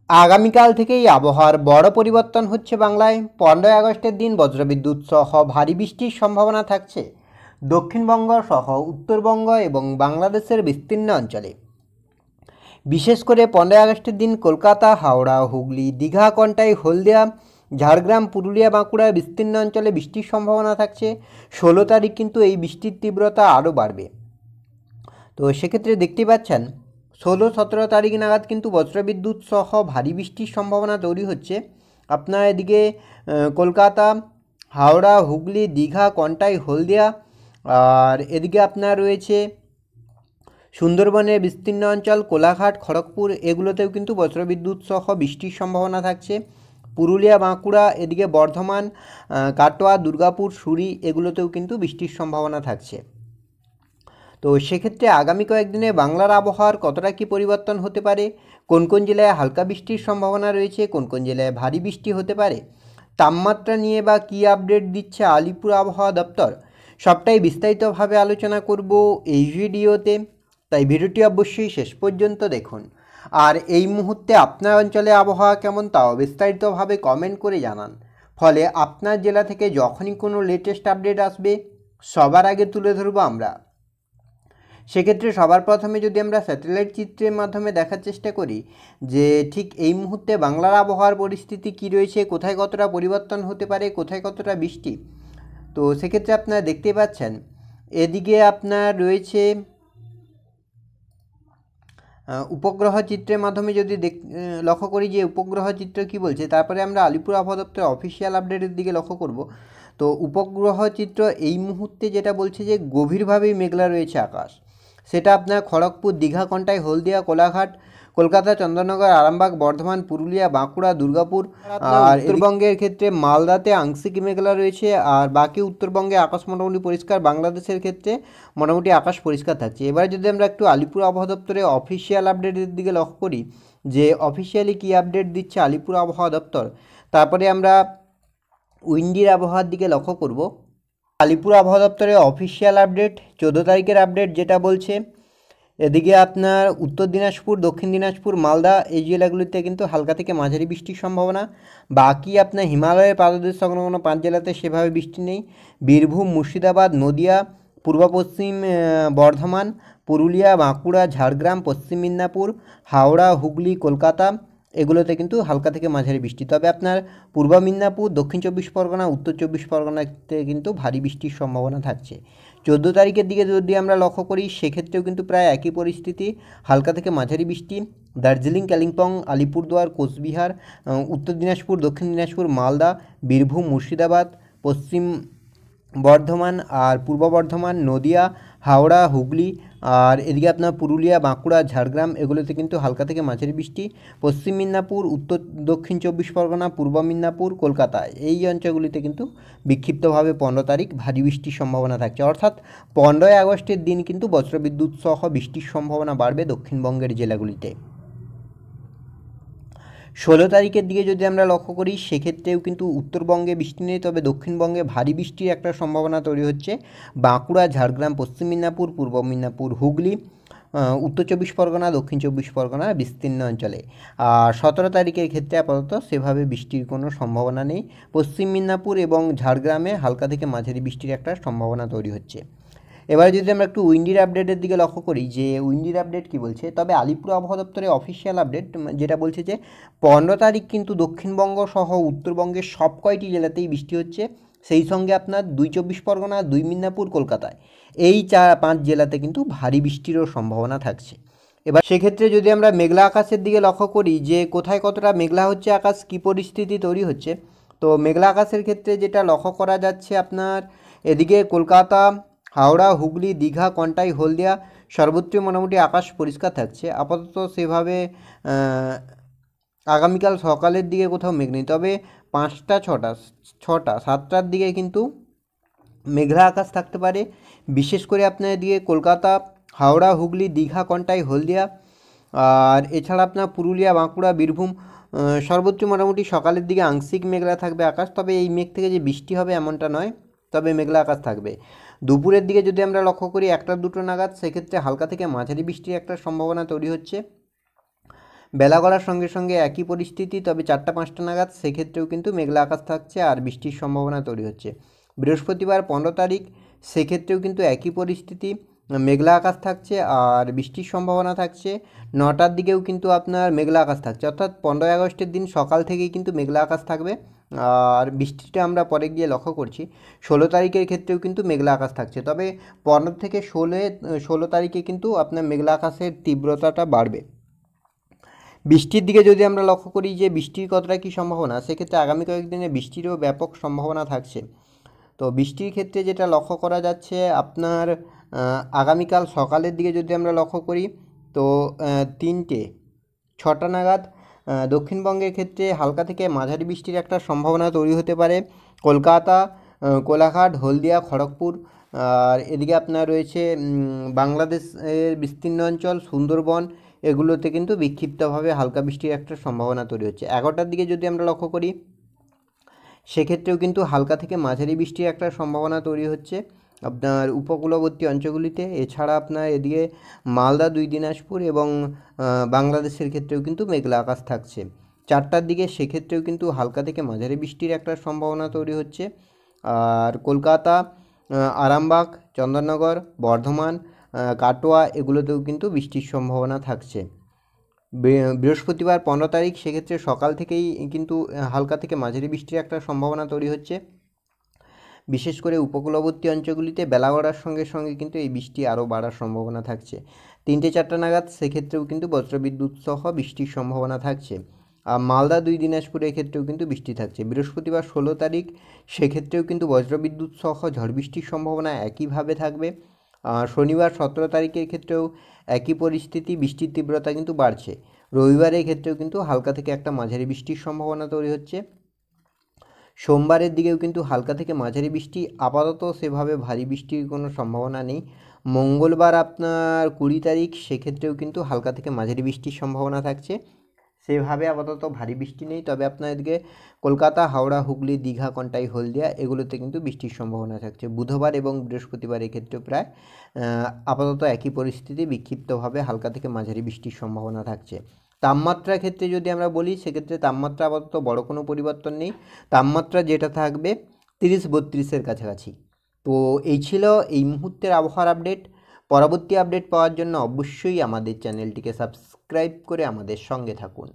আগামীকাল থেকেই আবহাওয়ার বড় পরিবর্তন হচ্ছে বাংলায়। 15ই আগস্টের দিন বজ্রবিদ্যুৎ সহ ভারী বৃষ্টির সম্ভাবনা থাকছে দক্ষিণবঙ্গ সহ উত্তরবঙ্গ এবং বাংলাদেশের বিস্তীর্ণ অঞ্চলে। বিশেষ করে 15ই আগস্টের দিন কলকাতা, হাওড়া, হুগলি, দীঘা, কন্টাই, হলদিয়া, ঝাড়গ্রাম, পুরুলিয়া, বাঁকুড়া বিস্তীর্ণ অঞ্চলে বৃষ্টির সম্ভাবনা থাকছে। 16 তারিখ কিন্তু এই বৃষ্টির তীব্রতা আরও বাড়বে। তো সেক্ষেত্রে দেখতে পাচ্ছেন 16-17 তারিখ নাগাদ কিন্তু বজ্রবিদ্যুৎ সহ ভারী বৃষ্টির সম্ভাবনা তৈরি হচ্ছে। আপনার এদিকে কলকাতা, হাওড়া, হুগলি, দীঘা, কন্টাই, হলদিয়া, আর এদিকে আপনার রয়েছে সুন্দরবনের বিস্তীর্ণ অঞ্চল, কোলাঘাট, খড়গপুর, এগুলোতেও কিন্তু বজ্রবিদ্যুৎ সহ বৃষ্টির সম্ভাবনা থাকছে। পুরুলিয়া, বাঁকুড়া, এদিকে বর্ধমান, কাটোয়া, দুর্গাপুর, সুরি, এগুলোতেও কিন্তু বৃষ্টির সম্ভাবনা থাকছে। তো সেক্ষেত্রে আগামী কয়েকদিনে বাংলার আবহাওয়ার কতটা কী পরিবর্তন হতে পারে, কোন কোন জেলায় হালকা বৃষ্টির সম্ভাবনা রয়েছে, কোন কোন জেলায় ভারী বৃষ্টি হতে পারে, তাপমাত্রা নিয়ে বা কী আপডেট দিচ্ছে আলিপুর আবহাওয়া দপ্তর, সবটাই বিস্তারিতভাবে আলোচনা করব এই ভিডিওতে। তাই ভিডিওটি অবশ্যই শেষ পর্যন্ত দেখুন। আর এই মুহূর্তে আপনার অঞ্চলে আবহাওয়া কেমন তাও বিস্তারিতভাবে কমেন্ট করে জানান। ফলে আপনার জেলা থেকে যখনই কোনো লেটেস্ট আপডেট আসবে সবার আগে তুলে ধরবো আমরা। সেক্ষেত্রে সবার প্রথমে যদি আমরা স্যাটেলাইট চিত্রের মাধ্যমে দেখার চেষ্টা করি যে ঠিক এই মুহূর্তে বাংলার আবহাওয়ার পরিস্থিতি কী রয়েছে, কোথায় কতটা পরিবর্তন হতে পারে, কোথায় কতটা বৃষ্টি, তো সেক্ষেত্রে আপনারা দেখতে পাচ্ছেন এদিকে আপনার রয়েছে উপগ্রহ চিত্রের মাধ্যমে যদি লক্ষ্য করি যে উপগ্রহ চিত্র কী বলছে, তারপরে আমরা আলিপুর আবহাওয়া দপ্তরের অফিসিয়াল আপডেটের দিকে লক্ষ্য করব। তো উপগ্রহ চিত্র এই মুহূর্তে যেটা বলছে যে গভীরভাবেই মেঘলা রয়েছে আকাশ, সেটা আপনার খড়গপুর, দীঘা, কন্টাই, হলদিয়া, কোলাঘাট, কলকাতা, চন্দননগর, আরামবাগ, বর্ধমান, পুরুলিয়া, বাঁকুড়া, দুর্গাপুর, আর উত্তরবঙ্গের ক্ষেত্রে মালদাতে আংশিক মেঘলা রয়েছে, আর বাকি উত্তরবঙ্গে আকাশ মোটামুটি পরিষ্কার। বাংলাদেশের ক্ষেত্রে মোটামুটি আকাশ পরিষ্কার থাকছে। এবার যদি আমরা একটু আলিপুর আবহাওয়া দপ্তরের অফিসিয়াল আপডেটের দিকে লক্ষ্য করি যে অফিসিয়ালি কী আপডেট দিচ্ছে আলিপুর আবহাওয়া দপ্তর, তারপরে আমরা উইন্ডির আবহাওয়ার দিকে লক্ষ্য করব। আলিপুর আবহাওয়া দপ্তরের অফিসিয়াল আপডেট 14 তারিখের আপডেট যেটা বলছে এদিকে আপনার উত্তর দিনাজপুর, দক্ষিণ দিনাজপুর, মালদা এই জেলাগুলিতে কিন্তু হালকা থেকে মাঝারি বৃষ্টির সম্ভাবনা। বাকি আপনার হিমালয়ের পাদদেশ সংলগ্ন 5 জেলাতে সেভাবে বৃষ্টি নেই। বীরভূম, মুর্শিদাবাদ, নদিয়া, পূর্ব পশ্চিম বর্ধমান, পুরুলিয়া, বাঁকুড়া, ঝাড়গ্রাম, পশ্চিম মেদিনীপুর, হাওড়া, হুগলি, কলকাতা, এগুলোতে কিন্তু হালকা থেকে মাঝারি বৃষ্টি। তবে আপনার পূর্ব মেদিনীপুর, দক্ষিণ 24 পরগনা, উত্তর 24 পরগনাতে কিন্তু ভারী বৃষ্টির সম্ভাবনা থাকছে। 14 তারিখের দিকে যদি আমরা লক্ষ্য করি সেক্ষেত্রেও কিন্তু প্রায় একই পরিস্থিতি, হালকা থেকে মাঝারি বৃষ্টি। দার্জিলিং, কালিম্পং, আলিপুরদুয়ার, কোচবিহার, উত্তর দিনাজপুর, দক্ষিণ দিনাজপুর, মালদা, বীরভূম, মুর্শিদাবাদ, পশ্চিম বর্ধমান আর পূর্ব বর্ধমান, নদিয়া, হাওড়া, হুগলি, আর এদিকে আপনার পুরুলিয়া, বাঁকুড়া, ঝাড়গ্রাম, এগুলোতে কিন্তু হালকা থেকে মাঝারি বৃষ্টি। পশ্চিম মেদিনীপুর, উত্তর দক্ষিণ 24 পরগনা, পূর্ব মেদিনীপুর, কলকাতা এই অঞ্চলগুলিতে কিন্তু বিক্ষিপ্তভাবে 15 তারিখ ভারী বৃষ্টির সম্ভাবনা থাকছে। অর্থাৎ 15ই আগস্টের দিন কিন্তু বজ্রবিদ্যুৎ সহ বৃষ্টির সম্ভাবনা বাড়বে দক্ষিণবঙ্গের জেলাগুলিতে। 16 তারিখের দিকে যদি আমরা লক্ষ্য করি সেক্ষেত্রেও কিন্তু উত্তরবঙ্গে বৃষ্টি নেই, তবে দক্ষিণবঙ্গে ভারী বৃষ্টির একটা সম্ভাবনা তৈরি হচ্ছে। বাঁকুড়া, ঝাড়গ্রাম, পশ্চিম মেদিনীপুর, পূর্ব মেদিনীপুর, হুগলি, উত্তর 24 পরগনা, দক্ষিণ 24 পরগনা বিস্তীর্ণ অঞ্চলে। আর 17 তারিখের ক্ষেত্রে আপাতত সেভাবে বৃষ্টির কোনো সম্ভাবনা নেই। পশ্চিম মেদিনীপুর এবং ঝাড়গ্রামে হালকা থেকে মাঝারি বৃষ্টির একটা সম্ভাবনা তৈরি হচ্ছে। এবার যদি আমরা একটু উইন্ডির আপডেটের দিকে লক্ষ্য করি যে উইন্ডির আপডেট কী বলছে, তবে আলিপুর আবহাওয়া দপ্তরের অফিসিয়াল আপডেট যেটা বলছে যে 15 তারিখ কিন্তু দক্ষিণবঙ্গ সহ উত্তরবঙ্গের সব কয়টি জেলাতেই বৃষ্টি হচ্ছে। সেই সঙ্গে আপনার 2 24 পরগনা, 2 মেদিনীপুর, কলকাতায় এই 4-5 জেলাতে কিন্তু ভারী বৃষ্টিরও সম্ভাবনা থাকছে। এবার সেক্ষেত্রে যদি আমরা মেঘলা আকাশের দিকে লক্ষ্য করি যে কোথায় কতটা মেঘলা হচ্ছে আকাশ, কী পরিস্থিতি তৈরি হচ্ছে, তো মেঘলা আকাশের ক্ষেত্রে যেটা লক্ষ্য করা যাচ্ছে আপনার এদিকে কলকাতা, হাওড়া, হুগলি, দীঘা, কন্টাই, হলদিয়া সর্বত্রই মোটামুটি আকাশ পরিষ্কার থাকছে। আপাতত সেভাবে আগামীকাল সকালের দিকে কোথাও মেঘ নেই, তবে 5টা 6টা 7টার দিকে কিন্তু মেঘলা আকাশ থাকতে পারে। বিশেষ করে আপনার এদিকে কলকাতা, হাওড়া, হুগলি, দীঘা, কন্টাই, হলদিয়া, আর এছাড়া আপনার পুরুলিয়া, বাঁকুড়া, বীরভূম সর্বোচ্চ মোটামুটি সকালের দিকে আংশিক মেঘলা থাকবে আকাশ, তবে এই মেঘ থেকে যে বৃষ্টি হবে এমনটা নয়, তবে মেঘলা আকাশ থাকবে। দুপুরের দিকে যদি আমরা লক্ষ্য করি 1টা 2টো নাগাদ সেক্ষেত্রে হালকা থেকে মাঝারি বৃষ্টির একটা সম্ভাবনা তৈরি হচ্ছে। বেলা গড়ার সঙ্গে সঙ্গে একই পরিস্থিতি, তবে 4টা-5টা নাগাদ সেক্ষেত্রেও কিন্তু মেঘলা আকাশ থাকছে আর বৃষ্টির সম্ভাবনা তৈরি হচ্ছে। বৃহস্পতিবার 15 তারিখ, সেক্ষেত্রেও কিন্তু একই পরিস্থিতি, মেঘলা আকাশ থাকছে আর বৃষ্টির সম্ভাবনা থাকছে। 9টার দিকেও কিন্তু আপনার মেঘলা আকাশ থাকছে, অর্থাৎ 15ই আগস্টের দিন সকাল থেকেই কিন্তু মেঘলা আকাশ থাকবে। আর বৃষ্টিটা আমরা পরে গিয়ে লক্ষ্য করছি। 16 তারিখের ক্ষেত্রেও কিন্তু মেঘলা আকাশ থাকছে, তবে 15 থেকে 16 তারিখে কিন্তু আপনার মেঘলা আকাশের তীব্রতাটা বাড়বে। বৃষ্টির দিকে যদি আমরা লক্ষ্য করি যে বৃষ্টির কতটা কী সম্ভাবনা, সেক্ষেত্রে আগামী কয়েকদিনে বৃষ্টিরও ব্যাপক সম্ভাবনা থাকছে। তো বৃষ্টির ক্ষেত্রে যেটা লক্ষ্য করা যাচ্ছে আপনার আগামীকাল সকালের দিকে যদি আমরা লক্ষ্য করি, তো 3টে-6টা নাগাদ দক্ষিণবঙ্গের ক্ষেত্রে হালকা থেকে মাঝারি বৃষ্টির একটা সম্ভাবনা তৈরি হতে পারে। কলকাতা, কোলাঘাট, হলদিয়া, খড়গপুর, আর এদিকে আপনার রয়েছে বাংলাদেশের বিস্তীর্ণ অঞ্চল, সুন্দরবন, এগুলোতে কিন্তু বিক্ষিপ্তভাবে হালকা বৃষ্টির একটা সম্ভাবনা তৈরি হচ্ছে। 11টার দিকে যদি আমরা লক্ষ্য করি, সেক্ষেত্রেও কিন্তু হালকা থেকে মাঝারি বৃষ্টির একটা সম্ভাবনা তৈরি হচ্ছে আপনার উপকূলবর্তী অঞ্চলগুলিতে। এছাড়া আপনার এদিকে মালদা, 2 দিনাজপুর এবং বাংলাদেশের ক্ষেত্রেও কিন্তু মেঘলা আকাশ থাকছে। 4টার দিকে সেক্ষেত্রেও কিন্তু হালকা থেকে মাঝারি বৃষ্টির একটা সম্ভাবনা তৈরি হচ্ছে। আর কলকাতা, আরামবাগ, চন্দননগর, বর্ধমান, কাটোয়া, এগুলোতেও কিন্তু বৃষ্টির সম্ভাবনা থাকছে। বৃহস্পতিবার 15 তারিখ, সেক্ষেত্রে সকাল থেকেই কিন্তু হালকা থেকে মাঝারি বৃষ্টির একটা সম্ভাবনা তৈরি হচ্ছে। বিশেষ করে উপকূলবর্তী অঞ্চলগুলিতে বেলা গড়ার সঙ্গে সঙ্গে কিন্তু এই বৃষ্টি আরও বাড়ার সম্ভাবনা থাকছে। 3টে-4টা নাগাদ সেক্ষেত্রেও কিন্তু বজ্রবিদ্যুৎ সহ বৃষ্টির সম্ভাবনা থাকছে। আর মালদা, 2 দিনাজপুরের ক্ষেত্রেও কিন্তু বৃষ্টি থাকছে। বৃহস্পতিবার 16 তারিখ, সেক্ষেত্রেও কিন্তু বজ্রবিদ্যুৎ সহ ঝড় বৃষ্টির সম্ভাবনা একইভাবে থাকবে। শনিবার 17 তারিখের ক্ষেত্রেও একই পরিস্থিতি, বৃষ্টির তীব্রতা কিন্তু বাড়ছে। রবিবারের ক্ষেত্রেও কিন্তু হালকা থেকে একটা মাঝারি বৃষ্টির সম্ভাবনা তৈরি হচ্ছে। সোমবারের দিকেও কিন্তু হালকা থেকে মাঝারি বৃষ্টি, আপাতত সেভাবে ভারী বৃষ্টির কোনো সম্ভাবনা নেই। মঙ্গলবার আপনার 20 তারিখ, সেক্ষেত্রেও কিন্তু হালকা থেকে মাঝারি বৃষ্টির সম্ভাবনা থাকছে। সেভাবে আপাতত ভারী বৃষ্টি নেই, তবে আপনার এদিকে কলকাতা, হাওড়া, হুগলি, দীঘা, কন্টাই, হলদিয়া, এগুলোতে কিন্তু বৃষ্টির সম্ভাবনা থাকছে। বুধবার এবং বৃহস্পতিবার এক্ষেত্রে প্রায় আপাতত একই পরিস্থিতি, বিক্ষিপ্তভাবে হালকা থেকে মাঝারি বৃষ্টির সম্ভাবনা থাকছে। তাপমাত্রার ক্ষেত্রে যদি আমরা বলি, সেক্ষেত্রে তাপমাত্রা আপাতত বড় কোনো পরিবর্তন নেই। তাপমাত্রা যেটা থাকবে 30-32-এর কাছাকাছি। তো এই ছিল এই মুহূর্তের আবহাওয়ার আপডেট। পরবর্তী আপডেট পাওয়ার জন্য অবশ্যই আমাদের চ্যানেলটিকে সাবস্ক্রাইব করে আমাদের সঙ্গে থাকুন।